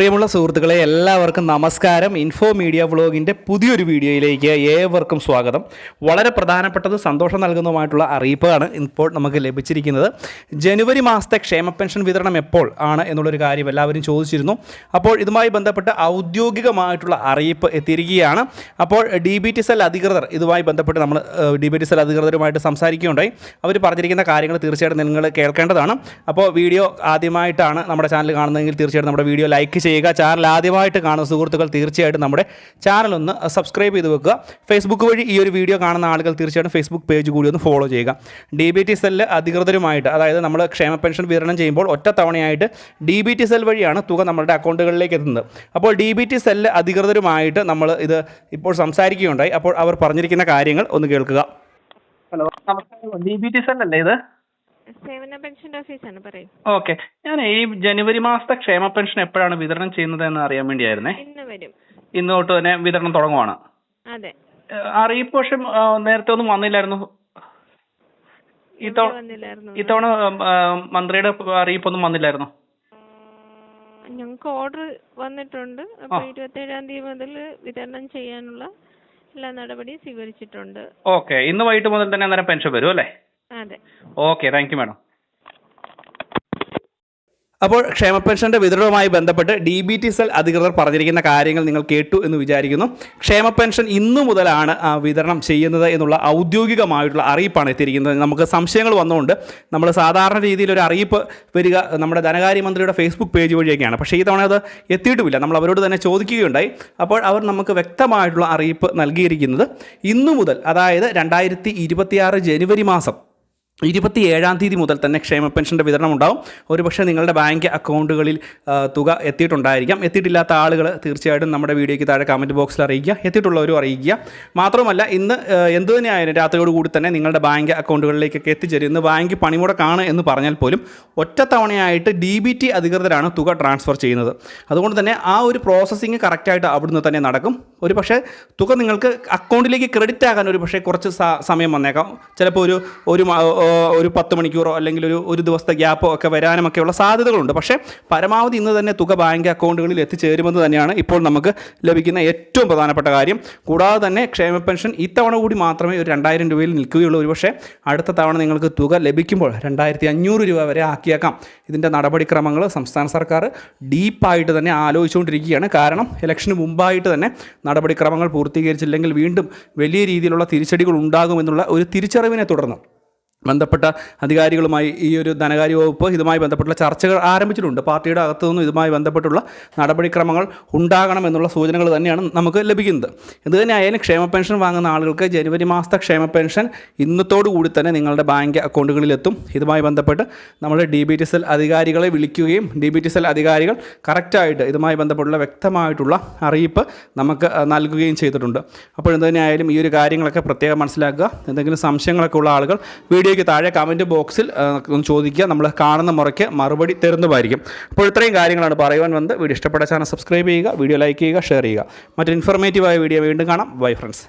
പ്രിയമുള്ള സുഹൃത്തുക്കളെ എല്ലാവർക്കും നമസ്കാരം. ഇൻഫോ മീഡിയ വ്ളോഗിൻ്റെ പുതിയൊരു വീഡിയോയിലേക്ക് ഏവർക്കും സ്വാഗതം. വളരെ പ്രധാനപ്പെട്ടതും സന്തോഷം നൽകുന്നതുമായിട്ടുള്ള അറിയിപ്പാണ് ഇപ്പോൾ നമുക്ക് ലഭിച്ചിരിക്കുന്നത്. ജനുവരി മാസത്തെ ക്ഷേമ പെൻഷൻ വിതരണം എപ്പോൾ ആണ് എന്നുള്ളൊരു കാര്യം എല്ലാവരും ചോദിച്ചിരുന്നു. അപ്പോൾ ഇതുമായി ബന്ധപ്പെട്ട് ഔദ്യോഗികമായിട്ടുള്ള അറിയിപ്പ് എത്തിയിരിക്കുകയാണ്. അപ്പോൾ DBT-SEL അധികൃതർ ഇതുമായി ബന്ധപ്പെട്ട് നമ്മൾ DBT-SEL അധികൃതരുമായിട്ട് സംസാരിക്കുകയുണ്ടായി. അവർ പറഞ്ഞിരിക്കുന്ന കാര്യങ്ങൾ തീർച്ചയായിട്ടും നിങ്ങൾ കേൾക്കേണ്ടതാണ്. അപ്പോൾ വീഡിയോ ആദ്യമായിട്ടാണ് നമ്മുടെ ചാനൽ കാണുന്നതെങ്കിൽ തീർച്ചയായിട്ടും നമ്മുടെ വീഡിയോ ലൈക്ക് ചെയ്യുക. ചാനൽ ആദ്യമായിട്ട് കാണുന്ന സുഹൃത്തുക്കൾ തീർച്ചയായിട്ടും നമ്മുടെ ചാനൽ ഒന്ന് സബ്സ്ക്രൈബ് ചെയ്ത് വെക്കുക. ഫേസ്ബുക്ക് വഴി ഈ ഒരു വീഡിയോ കാണുന്ന ആളുകൾ തീർച്ചയായിട്ടും ഫേസ്ബുക്ക് പേജ് കൂടി ഒന്ന് ഫോളോ ചെയ്യുക. DBT-SEL അധികൃതരുമായിട്ട്, അതായത് നമ്മൾ ക്ഷേമ പെൻഷൻ വിതരണം ചെയ്യുമ്പോൾ ഒറ്റത്തവണയായിട്ട് DBT-SEL വഴിയാണ് തുക നമ്മുടെ അക്കൗണ്ടുകളിലേക്ക് എത്തുന്നത്. അപ്പോൾ DBT-SEL അധികൃതരുമായിട്ട് നമ്മൾ ഇത് ഇപ്പോൾ സംസാരിക്കുകയുണ്ടായി. അപ്പോൾ അവർ പറഞ്ഞിരിക്കുന്ന കാര്യങ്ങൾ ഒന്ന് കേൾക്കുക. ഹലോ, നമസ്കാരം. DBT-SEL അല്ലേ ഇത്? സേവന പെൻഷൻ ഓഫീസാണ്, പറയൂ. ഓക്കെ, ഞാൻ ഈ ജനുവരി മാസത്തെ ക്ഷേമ പെൻഷൻ എപ്പോഴാണ് വിതരണം ചെയ്യുന്നത് എന്ന് അറിയാൻ വേണ്ടിയായിരുന്നേ. ഇന്ന് വരും. ഇന്ന് തൊട്ട് തന്നെ വിതരണം തുടങ്ങുവാണ്. അതെ. അറിയിപ്പ് പക്ഷെ നേരത്തെ ഒന്നും വന്നില്ലായിരുന്നു. ഇത്തവണ മന്ത്രിയുടെ അറിയിപ്പൊന്നും വന്നില്ലായിരുന്നു. ഞങ്ങൾക്ക് ഓർഡർ വന്നിട്ടുണ്ട്. അപ്പൊ 27-ാം തീയതി മുതൽ വിതരണം ചെയ്യാനുള്ള എല്ലാ നടപടിയും സ്വീകരിച്ചിട്ടുണ്ട്. ഓക്കെ, ഇന്ന് വൈകിട്ട് മുതൽ തന്നെ അന്നേരം പെൻഷൻ വരും അല്ലേ? അതെ. Okay, thank you madam. അപ്പോൾ ക്ഷേമ പെൻഷൻ്റെ വിതരണവുമായി ബന്ധപ്പെട്ട് DBT-SEL അധികൃതർ പറഞ്ഞിരിക്കുന്ന കാര്യങ്ങൾ നിങ്ങൾ കേട്ടു എന്ന് വിചാരിക്കുന്നു. ക്ഷേമ പെൻഷൻ ഇന്നു മുതലാണ് വിതരണം ചെയ്യുന്നത് എന്നുള്ള ഔദ്യോഗികമായിട്ടുള്ള അറിയിപ്പാണ് എത്തിയിരിക്കുന്നത്. നമുക്ക് സംശയങ്ങൾ വന്നുകൊണ്ട് നമ്മൾ സാധാരണ രീതിയിൽ ഒരു അറിയിപ്പ് വരിക നമ്മുടെ ധനകാര്യമന്ത്രിയുടെ ഫേസ്ബുക്ക് പേജ് വഴിയൊക്കെയാണ്. പക്ഷേ ഈ തവണ അത് എത്തിയിട്ടുമില്ല. നമ്മൾ അവരോട് തന്നെ ചോദിക്കുകയുണ്ടായി. അപ്പോൾ അവർ നമുക്ക് വ്യക്തമായിട്ടുള്ള അറിയിപ്പ് നൽകിയിരിക്കുന്നത് ഇന്നു മുതൽ, അതായത് 2026 ജനുവരി മാസം 27-ാം തീയതി മുതൽ തന്നെ ക്ഷേമ പെൻഷൻ്റെ വിതരണം ഉണ്ടാവും. ഒരുപക്ഷെ നിങ്ങളുടെ ബാങ്ക് അക്കൗണ്ടുകളിൽ തുക എത്തിയിട്ടുണ്ടായിരിക്കാം. എത്തിയിട്ടില്ലാത്ത ആളുകൾ തീർച്ചയായിട്ടും നമ്മുടെ വീഡിയോയ്ക്ക് താഴെ കമൻറ്റ് ബോക്സിൽ അറിയിക്കുക, എത്തിയിട്ടുള്ളവരും അറിയിക്കുക. മാത്രമല്ല ഇന്ന് എന്തു തന്നെയായാലും രാത്രിയോട് കൂടി തന്നെ നിങ്ങളുടെ ബാങ്ക് അക്കൗണ്ടുകളിലേക്കൊക്കെ എത്തിച്ചേരും. ഇന്ന് ബാങ്ക് പണിമുടക്കാണ് എന്ന് പറഞ്ഞാൽ പോലും ഒറ്റത്തവണയായിട്ട് DBT അധികൃതരാണ് തുക ട്രാൻസ്ഫർ ചെയ്യുന്നത്. അതുകൊണ്ട് തന്നെ ആ ഒരു പ്രോസസ്സിങ് കറക്റ്റായിട്ട് അവിടുന്ന് തന്നെ നടക്കും. ഒരു പക്ഷേ തുക നിങ്ങൾക്ക് അക്കൗണ്ടിലേക്ക് ക്രെഡിറ്റ് ആകാൻ ഒരു പക്ഷേ കുറച്ച് സമയം വന്നേക്കാം. ചിലപ്പോൾ ഒരു 10 മണിക്കൂറോ അല്ലെങ്കിൽ ഒരു ദിവസത്തെ ഗ്യാപ്പോ ഒക്കെ വരാനുമൊക്കെയുള്ള സാധ്യതകളുണ്ട്. പക്ഷേ പരമാവധി ഇന്ന് തന്നെ തുക ബാങ്ക് അക്കൗണ്ടുകളിൽ എത്തിച്ചേരുമെന്ന് തന്നെയാണ് ഇപ്പോൾ നമുക്ക് ലഭിക്കുന്ന ഏറ്റവും പ്രധാനപ്പെട്ട കാര്യം. കൂടാതെ തന്നെ ക്ഷേമ പെൻഷൻ ഇത്തവണ കൂടി മാത്രമേ ഒരു 2000 രൂപയിൽ നിൽക്കുകയുള്ളൂ. ഒരുപക്ഷേ അടുത്ത തവണ നിങ്ങൾക്ക് തുക ലഭിക്കുമ്പോൾ 2500 രൂപ വരെ ആക്കിയേക്കാം. ഇതിൻ്റെ നടപടിക്രമങ്ങൾ സംസ്ഥാന സർക്കാർ ഡീപ്പായിട്ട് തന്നെ ആലോചിച്ചുകൊണ്ടിരിക്കുകയാണ്. കാരണം ഇലക്ഷന് മുമ്പായിട്ട് തന്നെ നടപടിക്രമങ്ങൾ പൂർത്തീകരിച്ചില്ലെങ്കിൽ വീണ്ടും വലിയ രീതിയിലുള്ള തിരിച്ചടികൾ ഉണ്ടാകുമെന്നുള്ള ഒരു തിരിച്ചറിവിനെ തുടർന്ന് ബന്ധപ്പെട്ട അധികാരികളുമായി ഈ ഒരു ധനകാര്യ വകുപ്പ് ഇതുമായി ബന്ധപ്പെട്ടുള്ള ചർച്ചകൾ ആരംഭിച്ചിട്ടുണ്ട്. പാർട്ടിയുടെ അകത്തു നിന്നും ഇതുമായി ബന്ധപ്പെട്ടുള്ള നടപടിക്രമങ്ങൾ ഉണ്ടാകണമെന്നുള്ള സൂചനകൾ തന്നെയാണ് നമുക്ക് ലഭിക്കുന്നത്. എന്തുതന്നെയായാലും ക്ഷേമ പെൻഷൻ വാങ്ങുന്ന ആളുകൾക്ക് ജനുവരി മാസത്തെ ക്ഷേമ പെൻഷൻ ഇന്നത്തോടു കൂടി തന്നെ നിങ്ങളുടെ ബാങ്ക് അക്കൗണ്ടുകളിലെത്തും. ഇതുമായി ബന്ധപ്പെട്ട് നമ്മൾ DBT-SEL അധികാരികളെ വിളിക്കുകയും DBT-SEL അധികാരികൾ കറക്റ്റായിട്ട് ഇതുമായി ബന്ധപ്പെട്ടുള്ള വ്യക്തമായിട്ടുള്ള അറിയിപ്പ് നമുക്ക് നൽകുകയും ചെയ്തിട്ടുണ്ട്. അപ്പോൾ എന്തുതന്നെയായാലും ഈ ഒരു കാര്യങ്ങളൊക്കെ പ്രത്യേകം മനസ്സിലാക്കുക. എന്തെങ്കിലും സംശയങ്ങളൊക്കെ ഉള്ള ആളുകൾ വീഡിയോയ്ക്ക് താഴെ കമൻറ്റ് ബോക്സിൽ ചോദിക്കുക. നമ്മൾ കാണുന്ന മുറയ്ക്ക് മറുപടി തരുന്നതായിരിക്കും. അപ്പോൾ ഇത്രയും കാര്യങ്ങളാണ് പറയുവാൻ വന്നത്. വീഡിയോ ഇഷ്ടപ്പെട്ട ചാനൽ സബ്സ്ക്രൈബ് ചെയ്യുക, വീഡിയോ ലൈക്ക് ചെയ്യുക, ഷെയർ ചെയ്യുക. മറ്റൊരു ഇൻഫോർമേറ്റീവായ വീഡിയോ വീണ്ടും കാണാം. Bye friends.